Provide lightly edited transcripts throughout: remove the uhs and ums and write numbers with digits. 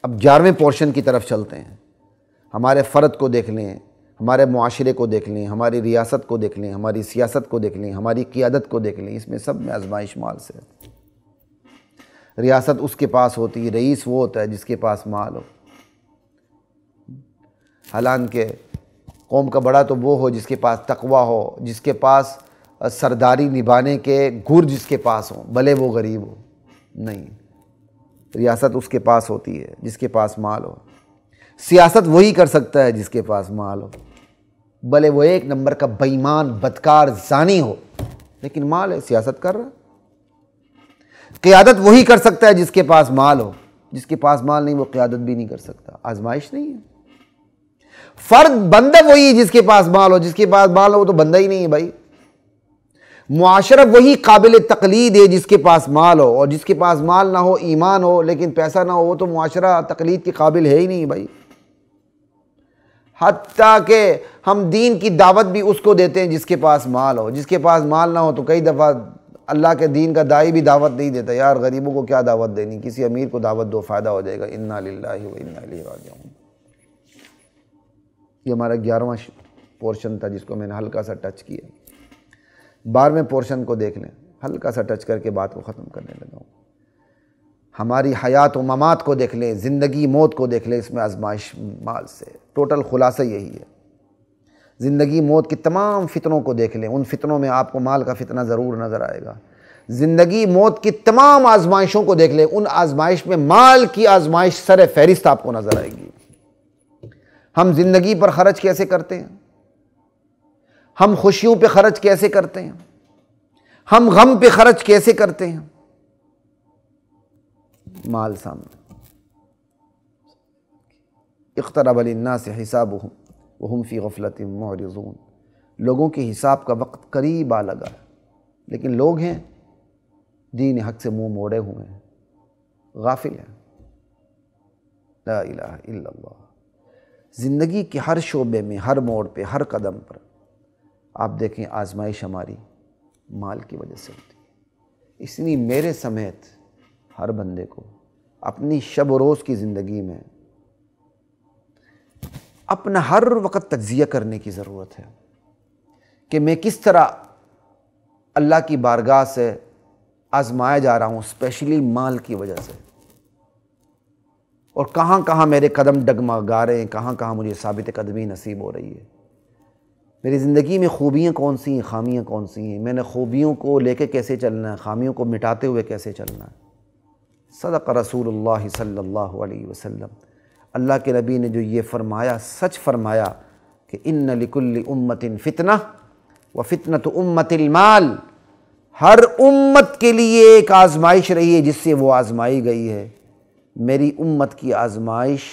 اب 11ویں پورشن کی طرف چلتے ہیں۔ ہمارے فرد کو دیکھ لیں، ہمارے معاشرے کو دیکھ لیں، ہماری ریاست کو دیکھ لیں، ہماری سیاست کو دیکھ لیں، ہماری قیادت کو دیکھ لیں، اس میں سب میں آزمائش مال سے ہے۔ ریاست اس کے پاس ہوتی ہے، رئیس وہ ہوتا ہے جس کے پاس مال ہو۔ حالانکہ قوم کا بڑا تو وہ ہو جس کے پاس تقویٰ ہو، جس کے پاس سرداری نبھانے کے گر جس کے پاس ہوں، بھلے وہ غریب ہو۔ نہیں، ریاست اس کے پاس ہوتی ہے جس کے پاس مال ہو۔ سیاست وہی کر سکتا ہے جس کے پاس مال ہو، بھلے وہ 1 نمبر کا بے ایمان بدکار زانی ہو، لیکن مال ہے، سیاست کر رہا۔ قیادت وہی کر سکتا ہے جس کے پاس مال ہو، جس کے پاس مال نہیں وہ قیادت بھی نہیں کر سکتا۔ آزمائش نہیں ہے۔ فرد بندہ وہی جس کے پاس مال ہو، جس کے پاس مال ہو وہ تو بندہ ہی نہیں ہے بھائی۔ معاشرہ وہی قابل تقلید ہے جس کے پاس مال ہو، اور جس کے پاس مال نہ ہو، ایمان ہو لیکن پیسہ نہ ہو، وہ تو معاشرہ تقلید کے قابل ہے ہی نہیں بھائی۔ حتیٰ کہ ہم دین کی دعوت بھی اس کو دیتے ہیں جس کے پاس مال ہو۔ جس کے پاس مال نہ ہو تو کئی دفعہ اللہ کے دین کا داعی بھی دعوت نہیں دیتا۔ یار غریبوں کو کیا دعوت دینی، کسی امیر کو دعوت دو، فائدہ ہو جائے گا۔ انا للہ و انا الیہ راجعون۔ یہ ہمارا 11واں پورشن تھا جس کو میں نے ہلکا سا ٹچ کیا۔ 12ویں پورشن کو دیکھ لیں، ہلکا سا ٹچ کر کے بات کو ختم کرنے لگا ہوں۔ ہماری حیات و ممات کو دیکھ لیں، زندگی موت کو دیکھ لیں، اس میں آزمائش مال سے۔ ٹوٹل خلاصہ یہی ہے۔ زندگی موت کی تمام فتنوں کو دیکھ لیں، ان فتنوں میں آپ کو مال کا فتنہ ضرور نظر آئے گا۔ زندگی موت کی تمام آزمائشوں کو دیکھ لیں، ان آزمائش میں مال کی آزمائش سر فہرست آپ کو نظر آئے گی۔ ہم زندگی پر خرچ کیسے کرتے ہیں، ہم خوشیوں پہ خرچ کیسے کرتے ہیں، ہم غم پہ خرچ کیسے کرتے ہیں، مال سامنے۔ اقترب للناس حسابهم وهم فی غفلۃ معرضون۔ لوگوں کے حساب کا وقت قریب آ لگا ہے، لیکن لوگ ہیں دین حق سے منہ موڑے ہوئے ہیں، غافل ہیں۔ لا الہ الا اللہ۔ زندگی کے ہر شعبے میں، ہر موڑ پہ، ہر قدم پر آپ دیکھیں آزمائش ہماری مال کی وجہ سے ہوتی ہے۔ اس لیے میرے سمیت ہر بندے کو اپنی شب و روز کی زندگی میں اپنا ہر وقت تجزیہ کرنے کی ضرورت ہے کہ میں کس طرح اللہ کی بارگاہ سے آزمایا جا رہا ہوں، اسپیشلی مال کی وجہ سے، اور کہاں کہاں میرے قدم ڈگمگا رہے ہیں، کہاں کہاں مجھے ثابت قدمی نصیب ہو رہی ہے۔ میری زندگی میں خوبیاں کون سی ہیں، خامیاں کون سی ہیں، میں نے خوبیوں کو لے کے کیسے چلنا ہے، خامیوں کو مٹاتے ہوئے کیسے چلنا ہے۔ صدق رسول اللہ صلی اللہ علیہ وسلم۔ اللہ کے نبی نے جو یہ فرمایا، سچ فرمایا کہ ان لکل امت فتنہ وفتنۃ امت المال۔ ہر امت کے لیے ایک آزمائش رہی ہے جس سے وہ آزمائی گئی ہے۔ میری امت کی آزمائش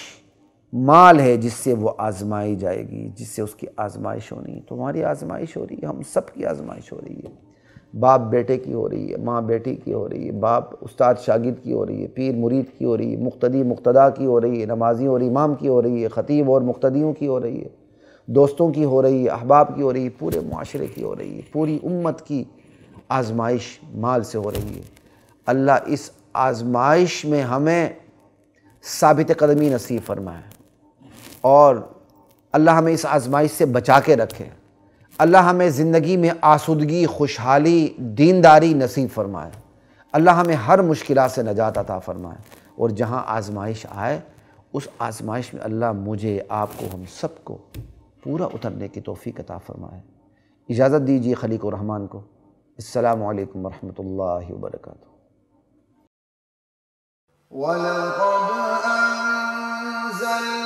مال ہے جس سے وہ آزمائی جائے گی، جس سے اس کی آزمائش ہونی ہے۔ تو ہماری آزمائش ہو رہی ہے، ہم سب کی آزمائش ہو رہی ہے۔ باپ بیٹے کی ہو رہی ہے، ماں بیٹی کی ہو رہی ہے، باپ استاد شاگرد کی ہو رہی ہے، پیر مرید کی ہو رہی ہے، مقتدی مقتدیٰ کی ہو رہی ہے، نمازی اور امام کی ہو رہی ہے، خطیب اور مقتدیوں کی ہو رہی ہے، دوستوں کی ہو رہی ہے، احباب کی ہو رہی ہے، پورے معاشرے کی ہو رہی ہے۔ پوری امت کی آزمائش مال سے ہو رہی ہے۔ اللہ اس آزمائش میں ہمیں ثابت قدمی نصیب فرمائے، اور اللہ ہمیں اس آزمائش سے بچا کے رکھے۔ اللہ ہمیں زندگی میں آسودگی، خوشحالی، دینداری نصیب فرمائے۔ اللہ ہمیں ہر مشکلات سے نجات عطا فرمائے، اور جہاں آزمائش آئے اس آزمائش میں اللہ مجھے، آپ کو، ہم سب کو پورا اترنے کی توفیق عطا فرمائے۔ اجازت دیجیے خلیق الرحمن کو۔ السلام علیکم ورحمۃ اللہ وبرکاتہ۔ وَلَقَدْ أَنزَلْنَا